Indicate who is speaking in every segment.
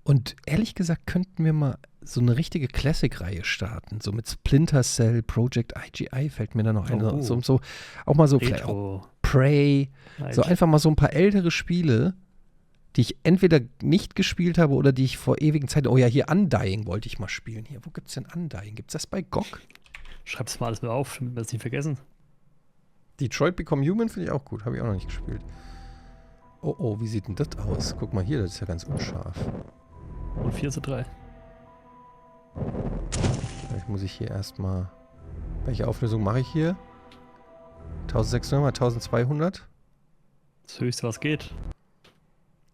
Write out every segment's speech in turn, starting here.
Speaker 1: Und ehrlich gesagt könnten wir mal so eine richtige Classic-Reihe starten. So mit Splinter Cell, Project IGI fällt mir da noch eine. So, auch mal so vielleicht auch Prey. So einfach mal so ein paar ältere Spiele, die ich entweder nicht gespielt habe oder die ich vor ewigen Zeiten. Oh ja, hier Undying wollte ich mal spielen. Hier, wo gibt's denn Undying? Gibt's das bei GOG?
Speaker 2: Schreib's mal alles mal auf, damit wir es nicht vergessen.
Speaker 1: Detroit Become Human finde ich auch gut. Habe ich auch noch nicht gespielt. Oh, wie sieht denn das aus? Guck mal hier, das ist ja ganz unscharf.
Speaker 2: Und 4:3.
Speaker 1: Vielleicht muss ich hier erstmal. Welche Auflösung mache ich hier? 1600 mal 1200?
Speaker 2: Das höchste, was geht.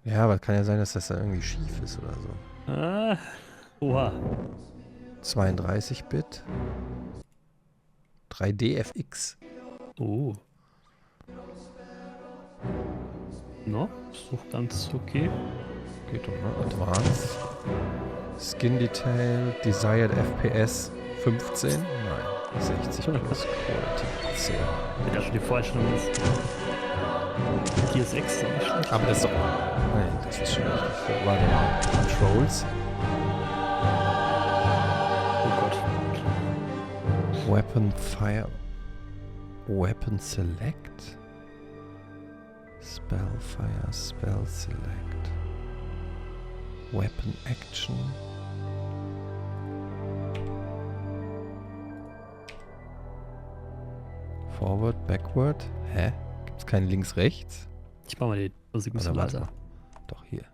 Speaker 1: Ja, aber kann ja sein, dass das dann irgendwie schief ist oder so.
Speaker 2: Ah, oha.
Speaker 1: 32-Bit. 3D-FX.
Speaker 2: Oh. No, ist doch ganz okay.
Speaker 1: Geht doch, ne? Advanced. Skin Detail. Desired FPS 15. Nein. 60 plus Quality 10.
Speaker 2: Wenn das schon die Vorstellung ist. Gears X ist nicht schlecht.
Speaker 1: Aber das ist doch. Nein, das ist schon richtig. Warte mal. Controls.
Speaker 2: Oh Gott.
Speaker 1: Weapon Fire. Weapon Select. Spell Fire. Spell Select. Weapon Action. Forward, Backward. Hä? Gibt's keinen links-rechts?
Speaker 2: Ich mach mal die Musik ein bisschen leiser.
Speaker 1: Doch, hier.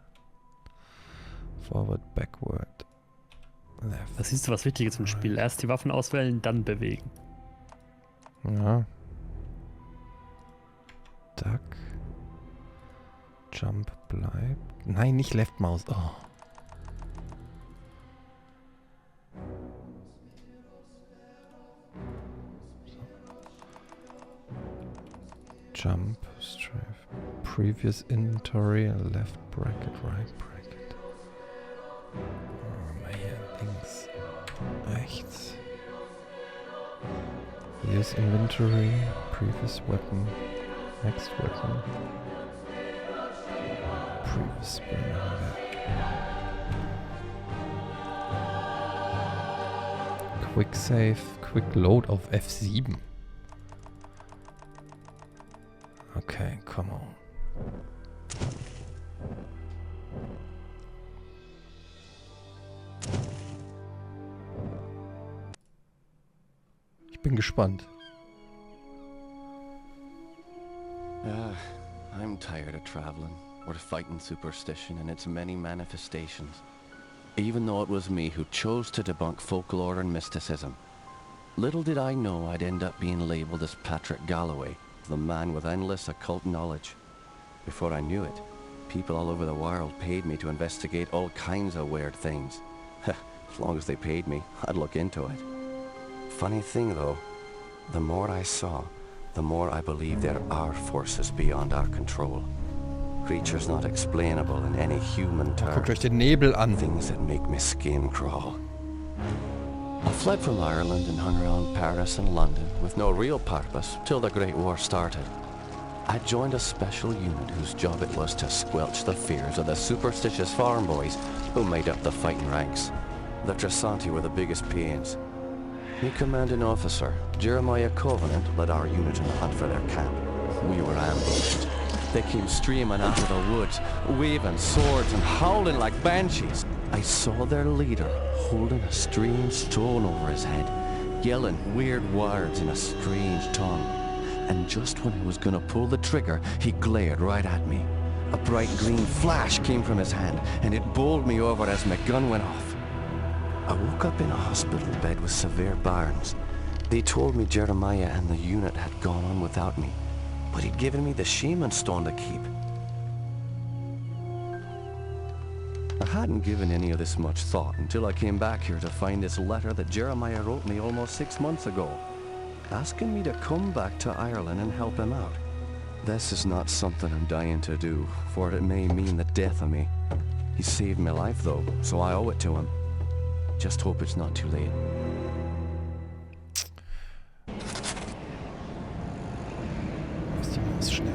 Speaker 1: Forward, Backward. Left.
Speaker 2: Das siehst du, was wichtig ist im Spiel. Erst die Waffen auswählen, dann bewegen.
Speaker 1: Ja. Duck. Jump bleibt. Nein, nicht Left Mouse. Oh. Jump, Strafe. Previous Inventory, left bracket, right bracket. Oh, mal hier links, rechts. Here's Inventory, previous weapon, next weapon. Previous weapon. Quick Save, Quick Load auf F7. Okay, come on. Ich bin gespannt.
Speaker 3: I'm tired of traveling, or fighting superstition in its many manifestations. Even though it was me who chose to debunk folklore and mysticism. Little did I know I'd end up being labeled as Patrick Galloway, the man with endless occult knowledge. Before I knew it, people all over the world paid me to investigate all kinds of weird things. As long as they paid me, I'd look into it. Funny thing though, the more I saw, the more I believe there are forces beyond our control. Creatures not explainable in any human
Speaker 1: Guckt euch
Speaker 3: terms.
Speaker 1: den Nebel an.
Speaker 3: Things that make my skin crawl. I fled from Ireland and hung around Paris and London with no real purpose till the Great War started. I joined a special unit whose job it was to squelch the fears of the superstitious farm boys who made up the fighting ranks. The Trasanti were the biggest pains. The commanding officer, Jeremiah Covenant, led our unit in the hunt for their camp. We were ambushed. They came streaming out of the woods, waving swords and howling like banshees. I saw their leader holding a strange stone over his head, yelling weird words in a strange tongue. And just when I was gonna pull the trigger, he glared right at me. A bright green flash came from his hand, and it bowled me over as my gun went off. I woke up in a hospital bed with severe burns. They told me Jeremiah and the unit had gone on without me, but he'd given me the shaman stone to keep. I hadn't given any of this much thought until I came back here to find this letter that Jeremiah wrote me almost 6 months ago, asking me to come back to Ireland and help him out. This is not something I'm dying to do, for it may mean the death of me. He saved my life though, so I owe it to him. Just hope it's not too late.
Speaker 1: Ist die Maus schnell?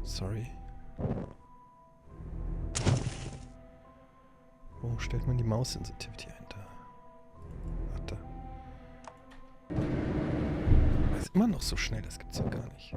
Speaker 1: Sorry. Wo stellt man die Maus-Sensitivity ein? Da. Warte. Das ist immer noch so schnell, das gibt's ja gar nicht.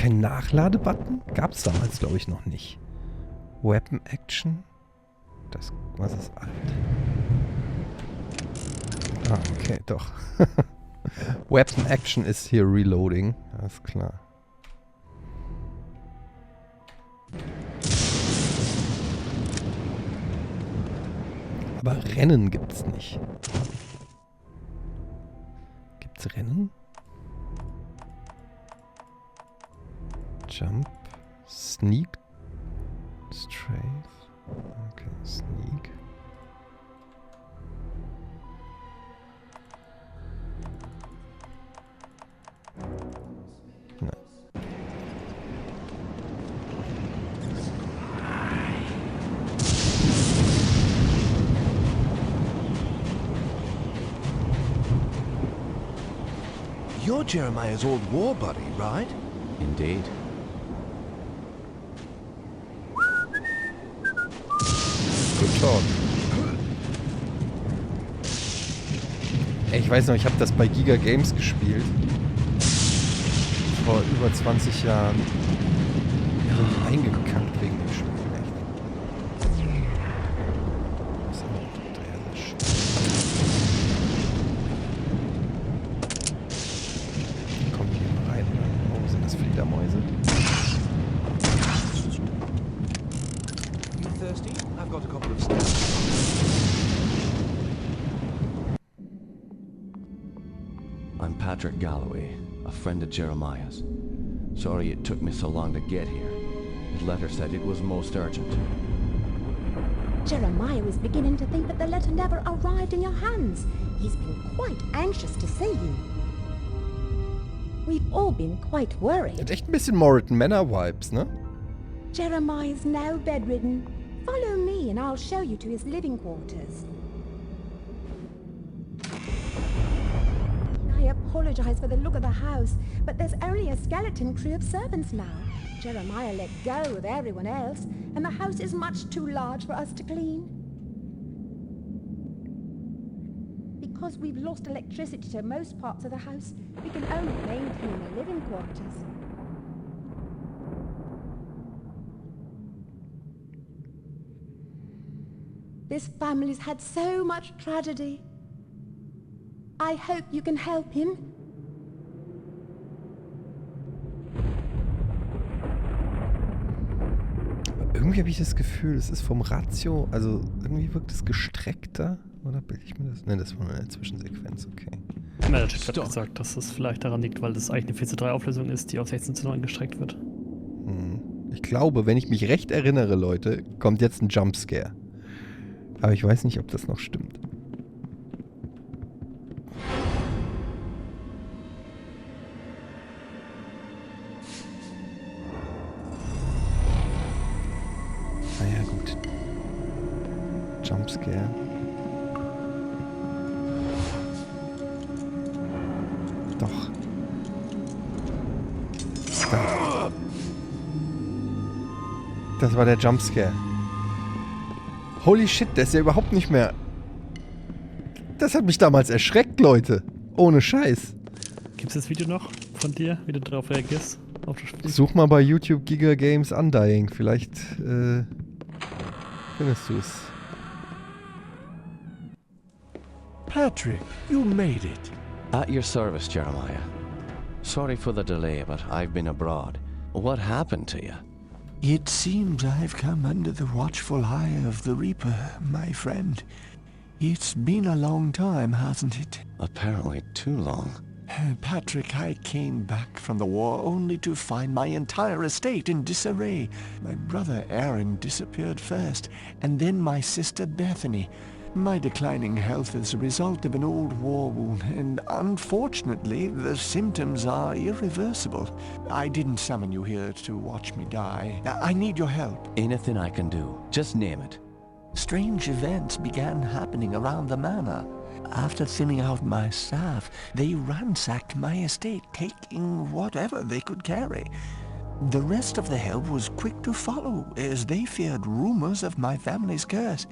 Speaker 1: Nachladebutton? Gab es damals, glaube ich, noch nicht. Weapon Action? Das, was ist alt? Ah, okay, doch. Weapon Action ist hier Reloading. Alles klar. Aber Rennen gibt's nicht. Gibt's Rennen? Jump, Sneak, Strafe, okay, Sneak. Nein.
Speaker 4: You're Jeremiah's old war buddy, right?
Speaker 3: Indeed.
Speaker 1: Good talk. Ey, ich weiß noch, ich habe das bei Giga Games gespielt. Vor über 20 Jahren. Ich bin eingekackt wegen dem Spiel. Echt. Das ist immer noch sehr schön. Kommen wir hier mal rein. Oh, sind das Fledermäuse?
Speaker 4: Thirsty? I've got a couple of snacks.
Speaker 3: I'm Patrick Galloway, a friend of Jeremiah's. Sorry it took me so long to get here. His letter said it was most urgent.
Speaker 5: Jeremiah was beginning to think that the letter never arrived in your hands. He's been quite anxious to see you. We've all been quite worried.
Speaker 1: Hat echt ein bisschen Moreton Manor-Vibes, ne?
Speaker 5: Jeremiah's now bedridden. Follow me and I'll show you to his living quarters. I apologize for the look of the house, but there's only a skeleton crew of servants now. Jeremiah let go of everyone else, and the house is much too large for us to clean. Because we've lost electricity to most parts of the house, we can only maintain the living quarters. This family's had so much tragedy. I hope you can help him.
Speaker 1: Aber irgendwie habe ich das Gefühl, es ist vom Ratio, also irgendwie wirkt es gestreckter. Oder bilde ich mir das? Ne, das war nur eine Zwischensequenz, okay.
Speaker 2: Ja, der Chat hat gesagt, dass das vielleicht daran liegt, weil das eigentlich eine 4:3 Auflösung ist, die auf 16:9 gestreckt wird.
Speaker 1: Ich glaube, wenn ich mich recht erinnere, Leute, kommt jetzt ein Jumpscare. Aber ich weiß nicht, ob das noch stimmt. Naja, gut. Jumpscare. Doch. Da. Das war der Jumpscare. Holy shit, der ist ja überhaupt nicht mehr... Das hat mich damals erschreckt, Leute. Ohne Scheiß.
Speaker 2: Gibt es das Video noch von dir, wie du darauf reagierst? Auf das Spiel?
Speaker 1: Such mal bei YouTube Giga Games Undying. Vielleicht findest du es.
Speaker 4: Patrick, you made it.
Speaker 3: At your service, Jeremiah. Sorry for the delay, but I've been abroad. What happened to you?
Speaker 4: It seems I've come under the watchful eye of the Reaper, my friend. It's been a long time, hasn't it?
Speaker 3: Apparently too long.
Speaker 4: Patrick, I came back from the war only to find my entire estate in disarray. My brother Aaron disappeared first, and then my sister Bethany. My declining health is a result of an old war wound, and unfortunately, the symptoms are irreversible. I didn't summon you here to watch me die. I need your help.
Speaker 3: Anything I can do. Just name it.
Speaker 4: Strange events began happening around the manor. After thinning out my staff, they ransacked my estate, taking whatever they could carry. The rest of the help was quick to follow, as they feared rumors of my family's curse.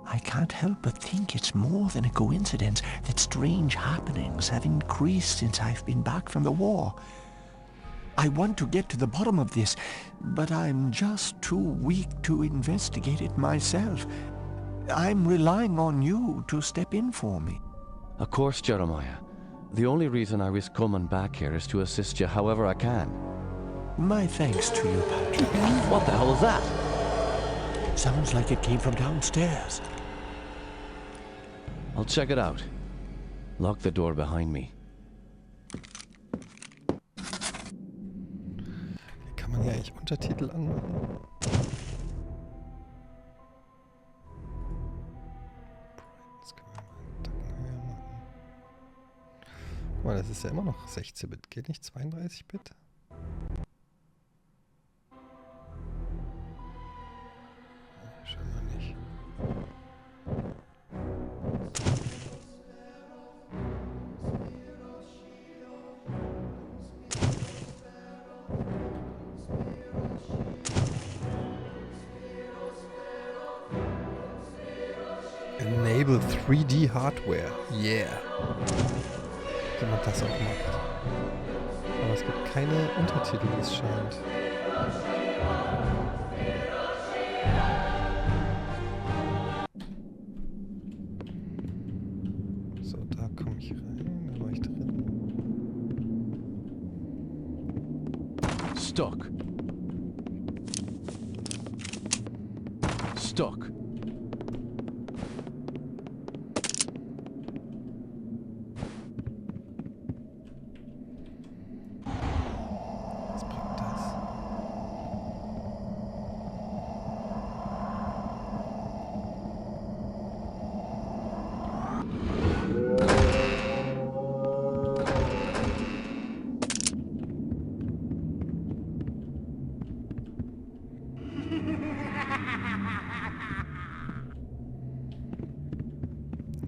Speaker 4: I can't help but think it's more than a coincidence that strange happenings have increased since I've been back from the war. I want to get to the bottom of this, but I'm just too weak to investigate it myself. I'm relying on you to step in for me.
Speaker 3: Of course, Jeremiah. The only reason I risk coming back here is to assist you however I can.
Speaker 4: My thanks to you, Patrick.
Speaker 3: What the hell was that?
Speaker 4: Sounds like it came from downstairs.
Speaker 3: I'll check it out. Lock the door behind me.
Speaker 1: Hier kann man ja eigentlich Untertitel anmachen. Das können wir mal einen Tacken höher machen. Guck mal, das ist ja immer noch 16-Bit. Geht nicht 32-Bit? Scheinbar nicht. Enable 3D Hardware. Yeah. Wenn man das auch macht. Aber es gibt keine Untertitel, wie es scheint. So, da komme ich rein. Da war ich drin.
Speaker 3: Stuck. Stuck.
Speaker 1: Was bringt das?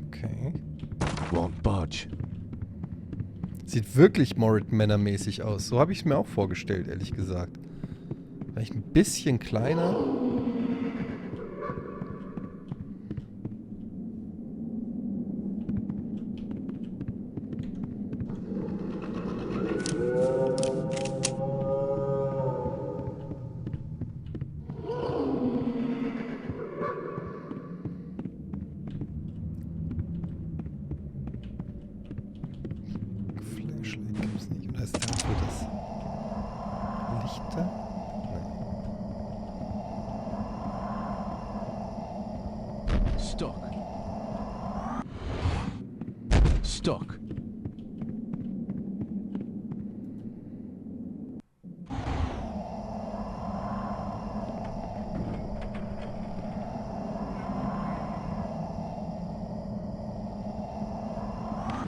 Speaker 1: Okay.
Speaker 3: Won't budge.
Speaker 1: Sieht wirklich Morit-Männer-mäßig aus. So habe ich es mir auch vorgestellt, ehrlich gesagt. Vielleicht ein bisschen kleiner. Flashlight gibt es nicht. Oder ist dafür das Lichter? Nein.
Speaker 3: Stuck. Stuck.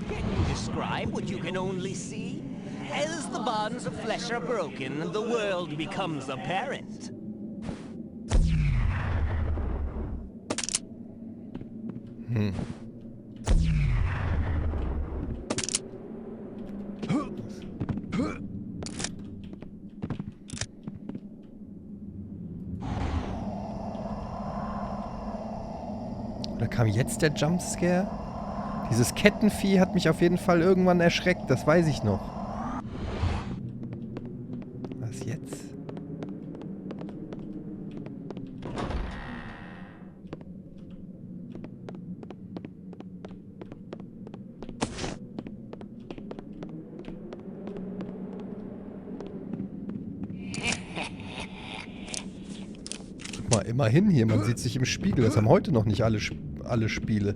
Speaker 6: Can you describe what you can only see? As the bonds of flesh are broken, the world becomes apparent.
Speaker 1: Oder kam jetzt der Jumpscare? Dieses Kettenvieh hat mich auf jeden Fall irgendwann erschreckt, das weiß ich noch. Was jetzt? Guck mal, immerhin hier, man sieht sich im Spiegel. Das haben heute noch nicht alle Spiele.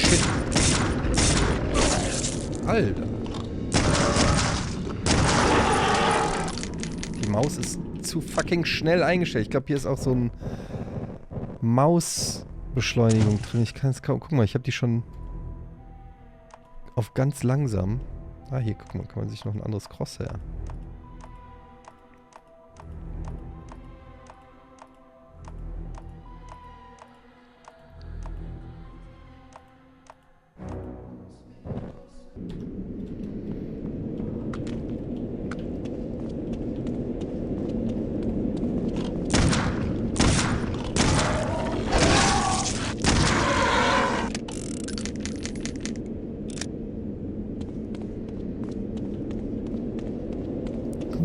Speaker 1: shit. Alter. Die Maus ist zu fucking schnell eingestellt. Ich glaube, hier ist auch so ein Mausbeschleunigung drin. Ich kann es kaum... Guck mal, ich habe die schon auf ganz langsam. Ah, hier, guck mal, kann man sich noch ein anderes Crosshair.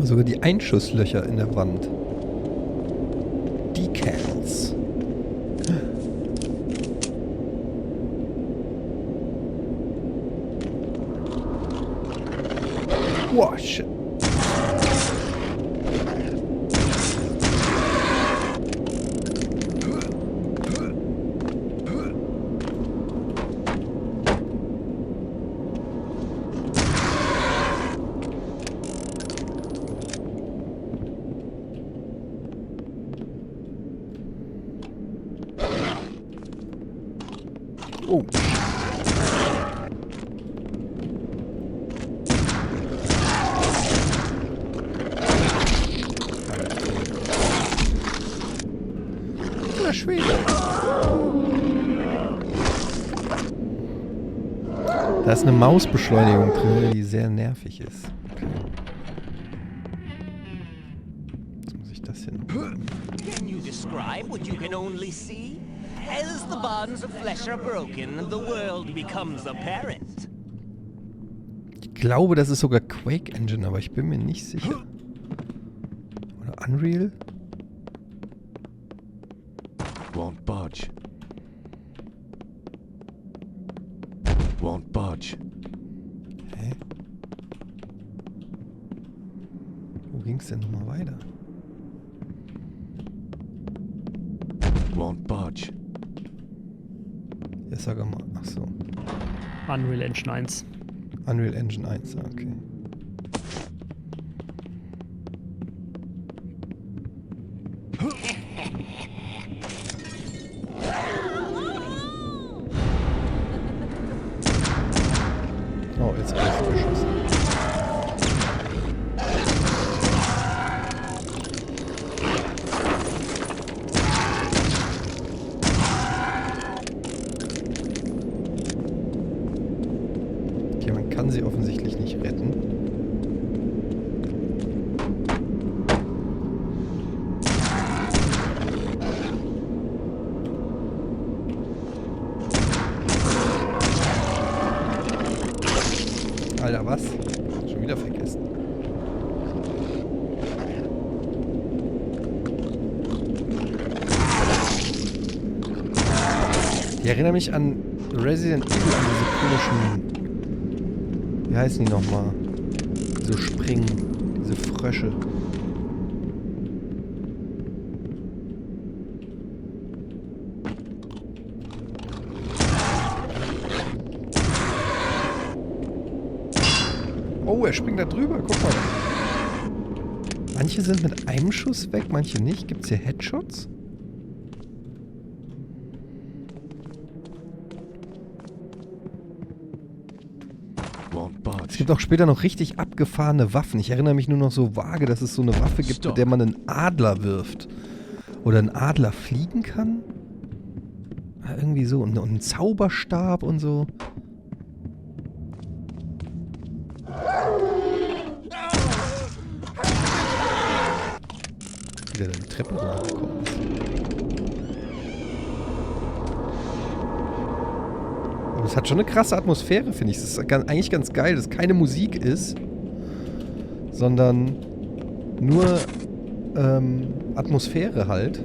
Speaker 1: Sogar die Einschusslöcher in der Wand. Decals. Wow, shit. Oh. Na, Schwede. Da ist eine Mausbeschleunigung drin, die sehr nervig ist. Okay. Jetzt muss ich das hier noch machen.
Speaker 6: Can you describe what you can only see? As the bonds of flesh are broken and the world becomes apparent.
Speaker 1: Ich glaube, das ist sogar Quake Engine, aber ich bin mir nicht sicher. Oder Unreal?
Speaker 3: Won't budge. Won't budge.
Speaker 1: Hä? Wo ging's denn nochmal weiter?
Speaker 3: Won't budge.
Speaker 1: Ja, sag mal. Ach so.
Speaker 2: Unreal Engine 1.
Speaker 1: Unreal Engine 1, okay. Oh, jetzt habe ich geschossen. Okay, man kann sie offensichtlich nicht retten. Alter, was? Schon wieder vergessen. Ich erinnere mich an Resident Evil, an diese komischen... Wie heißen die nochmal? Diese Springen, diese Frösche. Oh, er springt da drüber, guck mal. Manche sind mit einem Schuss weg, manche nicht. Gibt es hier Headshots? Es gibt auch später noch richtig abgefahrene Waffen. Ich erinnere mich nur noch so vage, dass es so eine Waffe gibt, mit der man einen Adler wirft. Oder einen Adler fliegen kann. Ja, irgendwie so. Und einen Zauberstab und so. Wie der da die Treppe runtergekommen ist. Aber es hat schon eine krasse Atmosphäre, finde ich. Es ist eigentlich ganz geil, dass keine Musik ist, sondern nur Atmosphäre halt.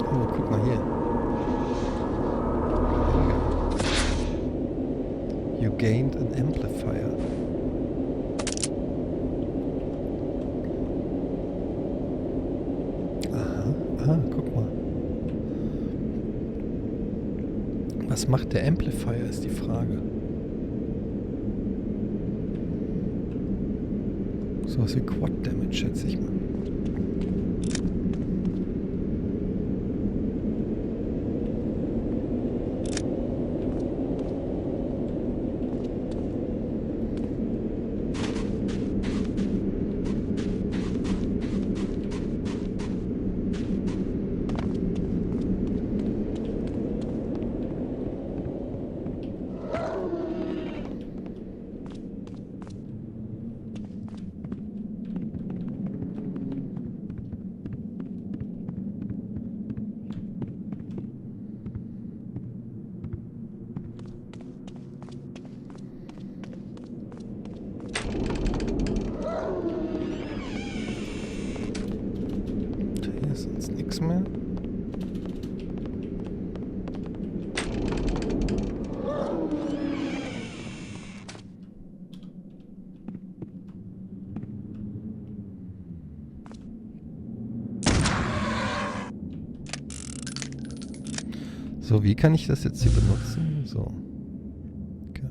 Speaker 1: Oh, guck mal hier. You gained an amplifier. Aha, guck mal. Was macht der Amplifier, ist die Frage. So was wie Quad Damage, schätze ich mal. Nichts mehr. So, wie kann ich das jetzt hier benutzen? So. Geil.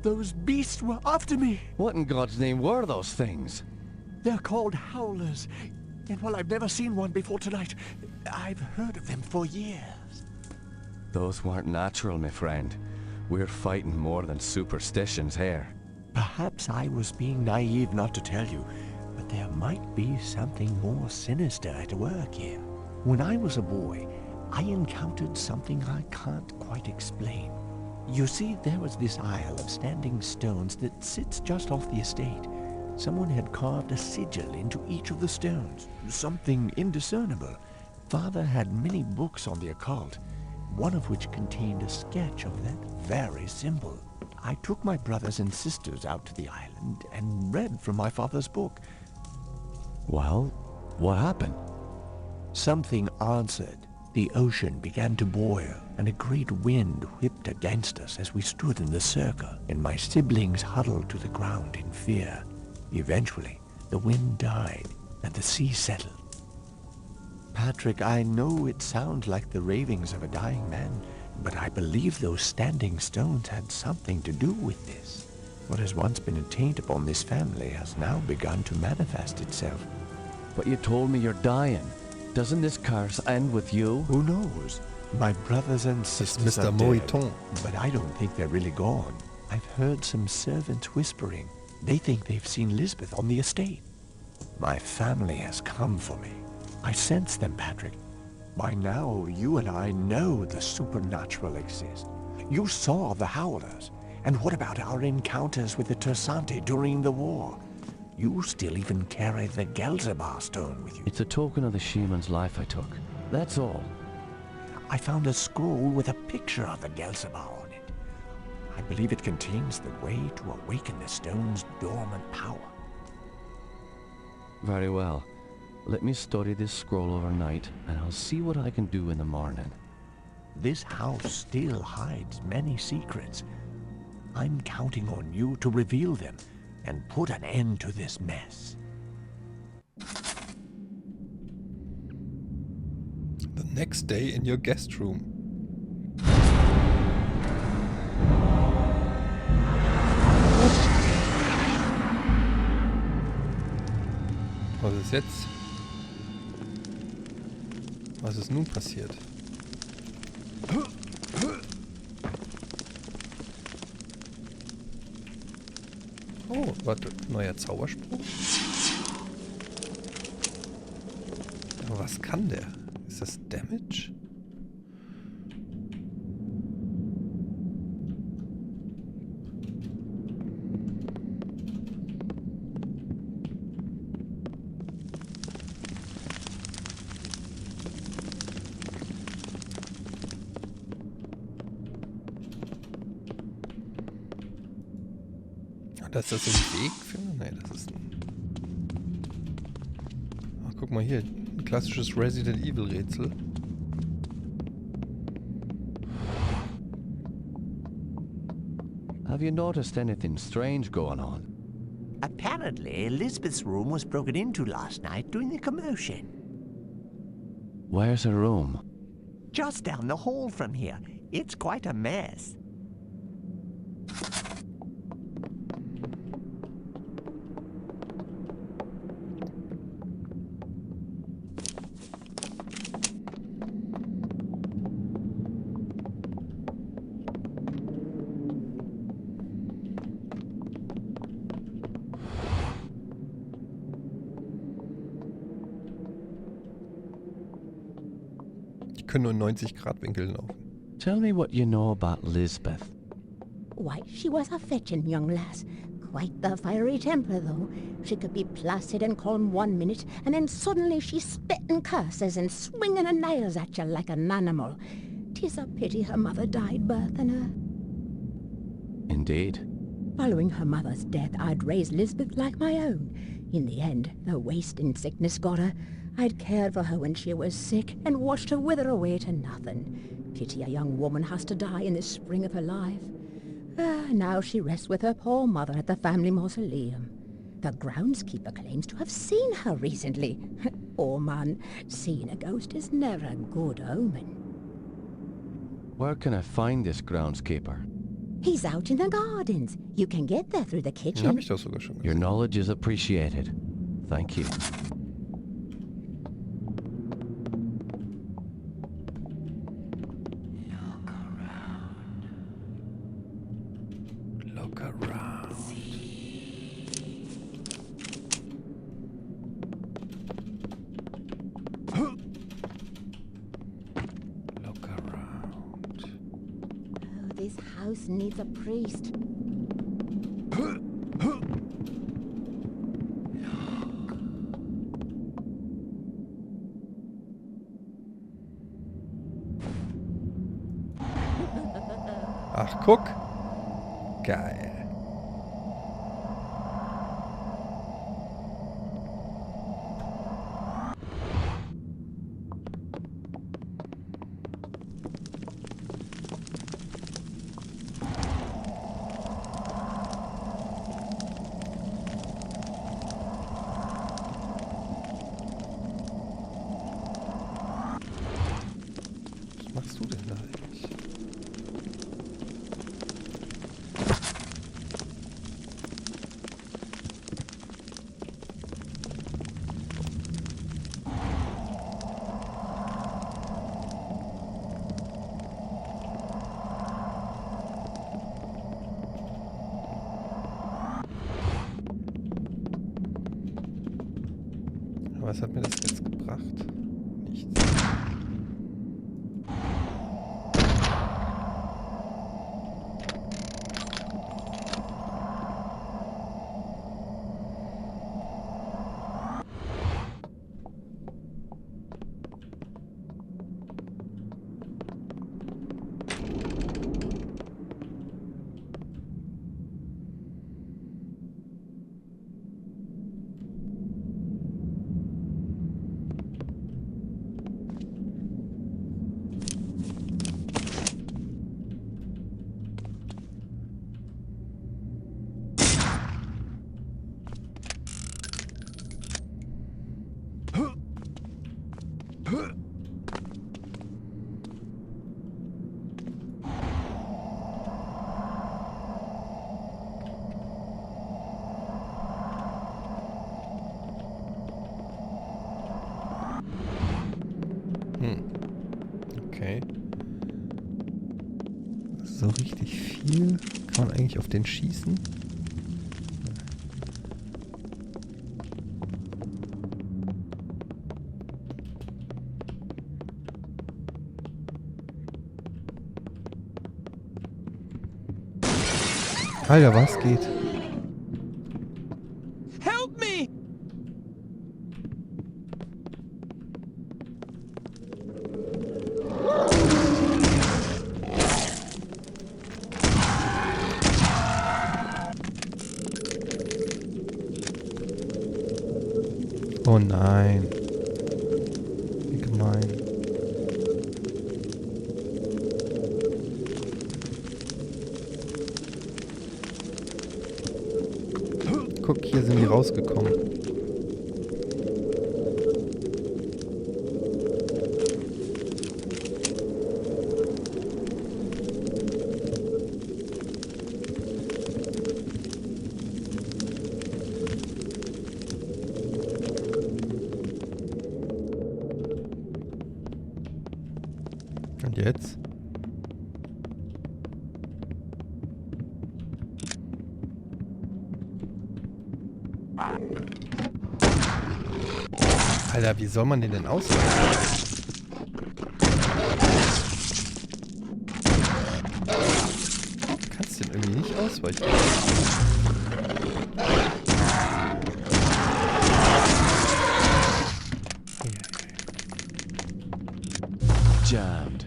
Speaker 4: Those beasts were after me.
Speaker 3: What in God's name were those things?
Speaker 4: They're called howlers. And while I've never seen one before tonight, I've heard of them for years.
Speaker 3: Those weren't natural, my friend. We're fighting more than superstitions here.
Speaker 4: Perhaps I was being naive not to tell you, but there might be something more sinister at work here. When I was a boy, I encountered something I can't quite explain. You see, there was this isle of standing stones that sits just off the estate. Someone had carved a sigil into each of the stones, something indiscernible. Father had many books on the occult, one of which contained a sketch of that very symbol. I took my brothers and sisters out to the island and read from my father's book.
Speaker 3: Well, what happened?
Speaker 4: Something answered. The ocean began to boil, and a great wind whipped against us as we stood in the circle, and my siblings huddled to the ground in fear. Eventually, the wind died, and the sea settled. Patrick, I know it sounds like the ravings of a dying man, but I believe those standing stones had something to do with this. What has once been a taint upon this family has now begun to manifest itself.
Speaker 3: But you told me you're dying. Doesn't this curse end with you?
Speaker 4: Who knows? My brothers and sisters are
Speaker 1: Mr.
Speaker 4: dead,
Speaker 1: Moiton.
Speaker 4: but I don't think they're really gone. I've heard some servants whispering. They think they've seen Lisbeth on the estate. My family has come for me. I sense them, Patrick. By now, you and I know the supernatural exists. You saw the Howlers. And what about our encounters with the Tersante during the war? You still even carry the Gelzebah stone with you.
Speaker 3: It's a token of the shaman's life I took. That's all.
Speaker 4: I found a scroll with a picture of the Gelzebah on it. I believe it contains the way to awaken the stone's dormant power.
Speaker 3: Very well. Let me study this scroll overnight, and I'll see what I can do in the morning.
Speaker 4: This house still hides many secrets. I'm counting on you to reveal them and put an end to this mess.
Speaker 1: The next day in your guest room. Was ist jetzt? Was ist nun passiert? Oh, warte, neuer Zauberspruch. Aber was kann der? Ist das Damage? Das ist das ein Weg für? Nee, das ist ein... guck mal hier. Ein klassisches Resident Evil Rätsel.
Speaker 3: Have you noticed anything strange going on?
Speaker 4: Apparently, Elizabeth's room was broken into last night during the commotion.
Speaker 3: Where's her room?
Speaker 4: Just down the hall from here. It's quite a mess.
Speaker 1: Die können nur in 90-Grad-Winkeln laufen.
Speaker 3: Tell me what you know about Lisbeth.
Speaker 5: Why, she was a fetching young lass. Quite the fiery temper, though. She could be placid and calm 1 minute, and then suddenly she's spitting curses and swinging her nails at you like an animal. 'Tis a pity her mother died birthing her.
Speaker 3: Indeed.
Speaker 5: Following her mother's death, I'd raised Lisbeth like my own. In the end, the wasting sickness got her. I'd cared for her when she was sick and watched her wither away to nothing. Pity a young woman has to die in the spring of her life. Now she rests with her poor mother at the family mausoleum. The groundskeeper claims to have seen her recently. Oh man, seeing a ghost is never a good omen.
Speaker 3: Where can I find this groundskeeper?
Speaker 5: He's out in the gardens. You can get there through the
Speaker 1: Den
Speaker 5: kitchen.
Speaker 1: habe ich doch sogar schon
Speaker 3: Your
Speaker 1: gesehen.
Speaker 3: knowledge is appreciated. Thank you.
Speaker 1: Look around. Look around.
Speaker 5: Oh, this house needs a priest.
Speaker 1: Ach, guck. Geil. Was machst du denn da eigentlich? Was hat mir das jetzt gebracht? Nichts. Okay. So richtig viel kann man eigentlich auf den schießen. Alter, was geht?
Speaker 6: Help me!
Speaker 1: Oh nein. meinen. Guck, hier sind die rausgekommen. Und jetzt? Alter, wie soll man den denn ausweichen? Du kannst den irgendwie nicht ausweichen.
Speaker 3: Jammed.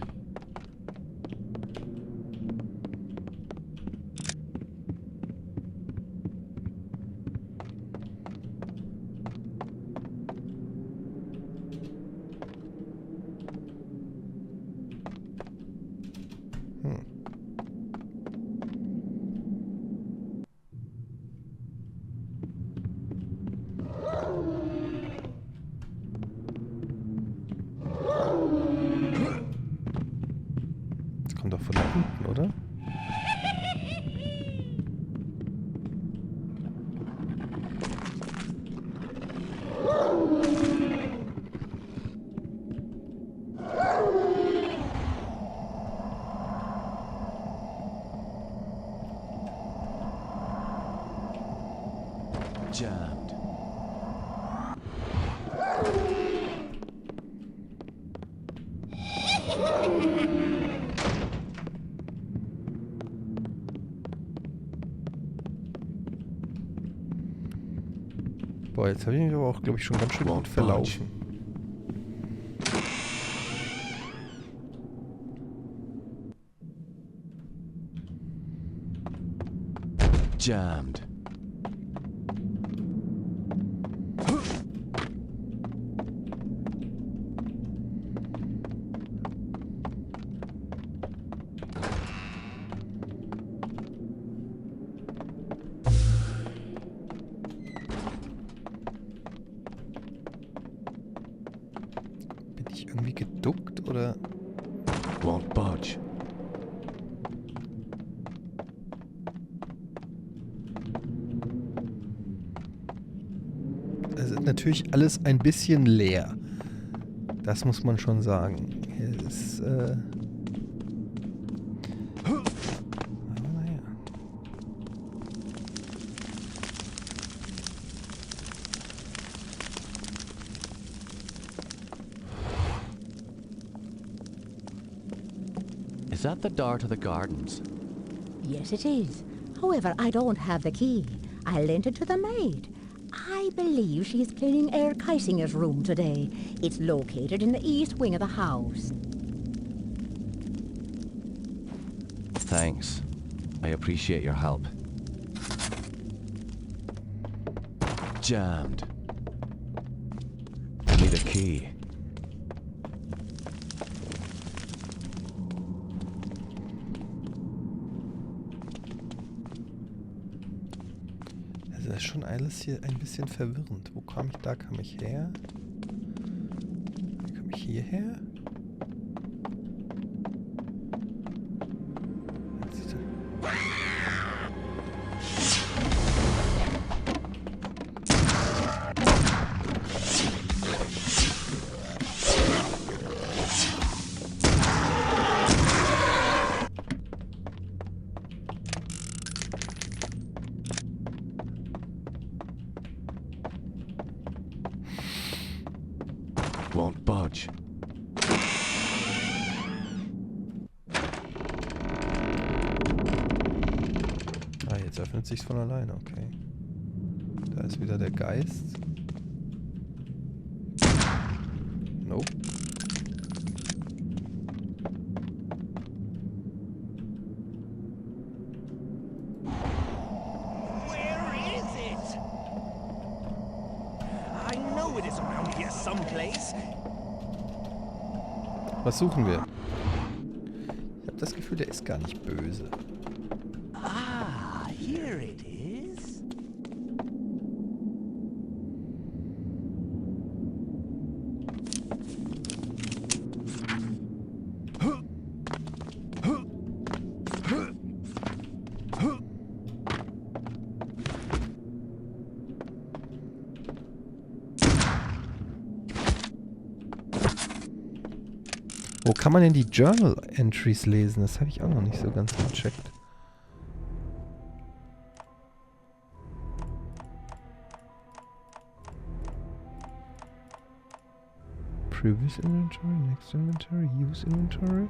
Speaker 1: Das kommt doch von da unten, oder?
Speaker 3: Jammed.
Speaker 1: Boah, jetzt habe ich mich aber auch, glaube ich, schon ganz schön gut verlaufen.
Speaker 3: Jammed.
Speaker 1: Bin ich irgendwie geduckt, oder?
Speaker 3: Won't budge.
Speaker 1: Es ist natürlich alles ein bisschen leer. Das muss man schon sagen. Hier ist, naja.
Speaker 3: Is that the door to the gardens?
Speaker 5: Yes, it is. However, I don't have the key. I lent it to the maid. I believe she is cleaning Herr Keisinger's room today. It's located in the east wing of the house.
Speaker 3: Thanks. I appreciate your help. Jammed. I need a key.
Speaker 1: Also das ist schon alles hier ein bisschen verwirrend. Wo kam ich? Da kam ich her. Wie komme ich hierher?
Speaker 3: Won't budge.
Speaker 1: Ah, jetzt öffnet sich's von alleine, okay. Da ist wieder der Geist. Nope.
Speaker 6: Where is it? I know it is around here someplace.
Speaker 1: Was suchen wir? Ich habe das Gefühl, der ist gar nicht böse.
Speaker 6: Ah, here it is.
Speaker 1: Wo kann man denn die Journal Entries lesen? Das habe ich auch noch nicht so ganz gecheckt. Previous Inventory, Next Inventory, Use Inventory.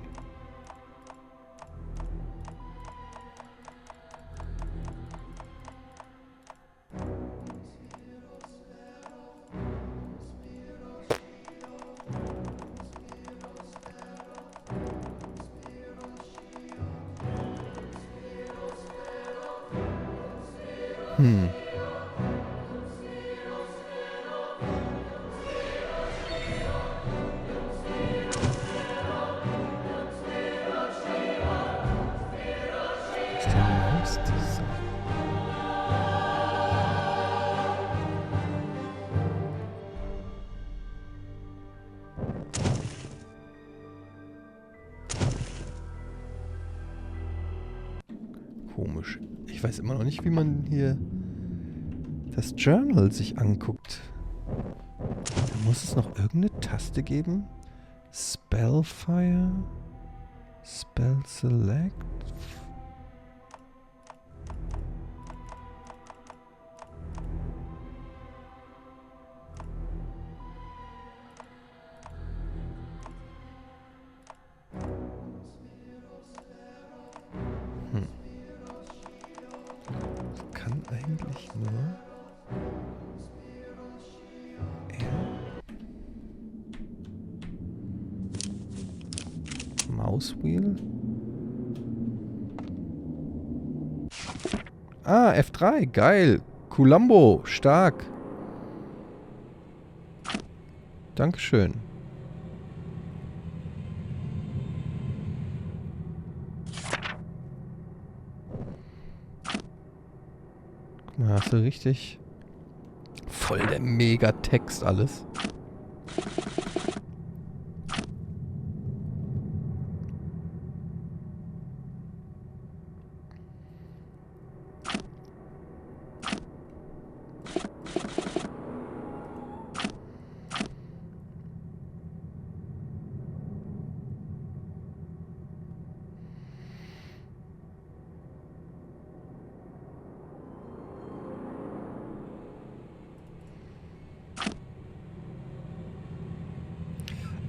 Speaker 1: Was ist denn Mouse Design? Komisch. Ich weiß immer noch nicht, wie man hier das Journal sich anguckt. Da muss es noch irgendeine Taste geben? Spellfire? Spell Select? Kann eigentlich nur Mauswheel. Ah, F3, geil. Columbo, stark. Dankeschön. Guck mal, hast du richtig voll der Megatext alles.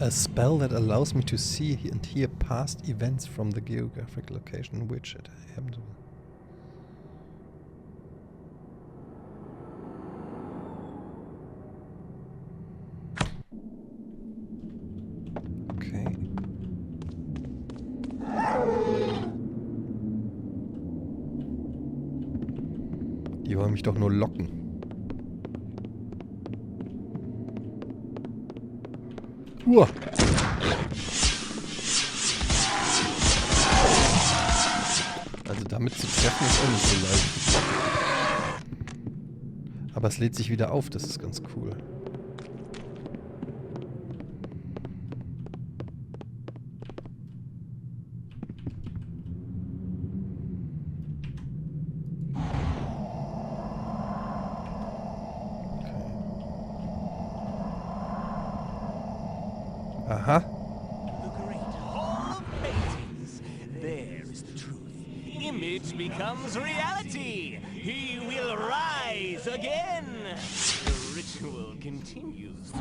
Speaker 1: A spell that allows me to see and hear past events from the geographic location in which it happened. Okay. Die wollen mich doch nur locken. Uah. Also damit zu treffen ist auch nicht so leicht. Aber es lädt sich wieder auf, das ist ganz cool. Aha.
Speaker 6: The great hall of paintings. There is the truth. Image becomes reality. He will rise again. The ritual continues.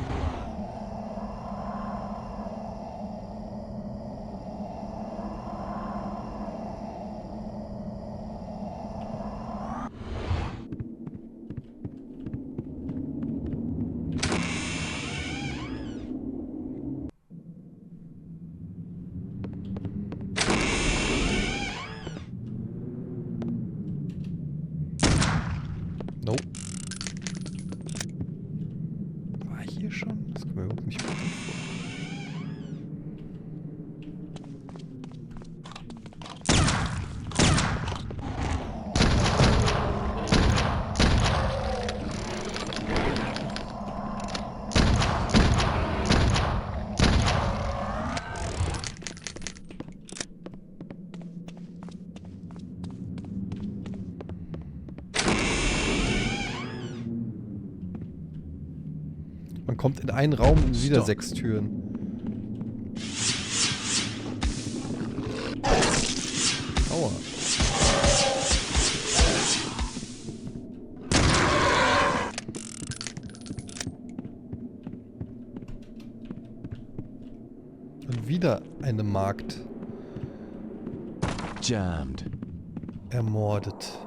Speaker 1: Nope. War ich hier schon? Das kommt in einen Raum und wieder 6 Türen. Aua. Und wieder eine Magd.
Speaker 4: Jammed.
Speaker 1: Ermordet.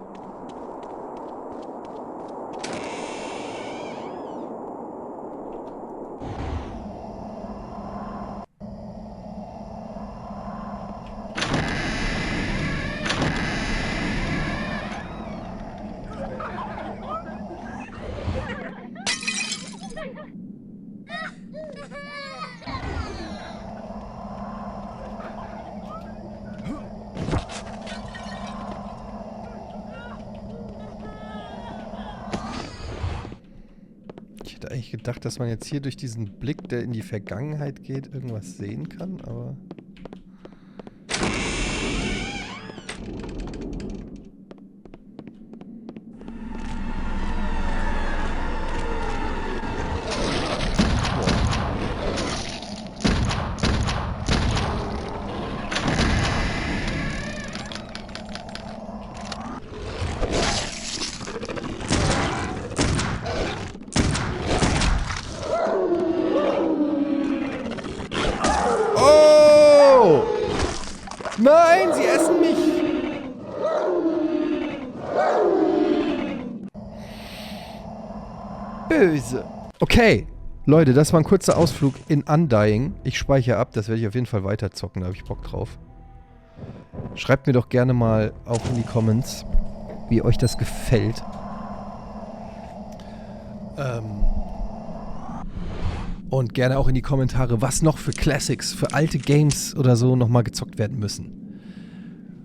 Speaker 1: Ich hätte eigentlich gedacht, dass man jetzt hier durch diesen Blick, der in die Vergangenheit geht, irgendwas sehen kann, aber... Nein, sie essen mich! Böse. Okay, Leute, das war ein kurzer Ausflug in Undying. Ich speichere ab, das werde ich auf jeden Fall weiterzocken, da habe ich Bock drauf. Schreibt mir doch gerne mal auch in die Comments, wie euch das gefällt. Und gerne auch in die Kommentare, was noch für Classics, für alte Games oder so nochmal gezockt werden müssen.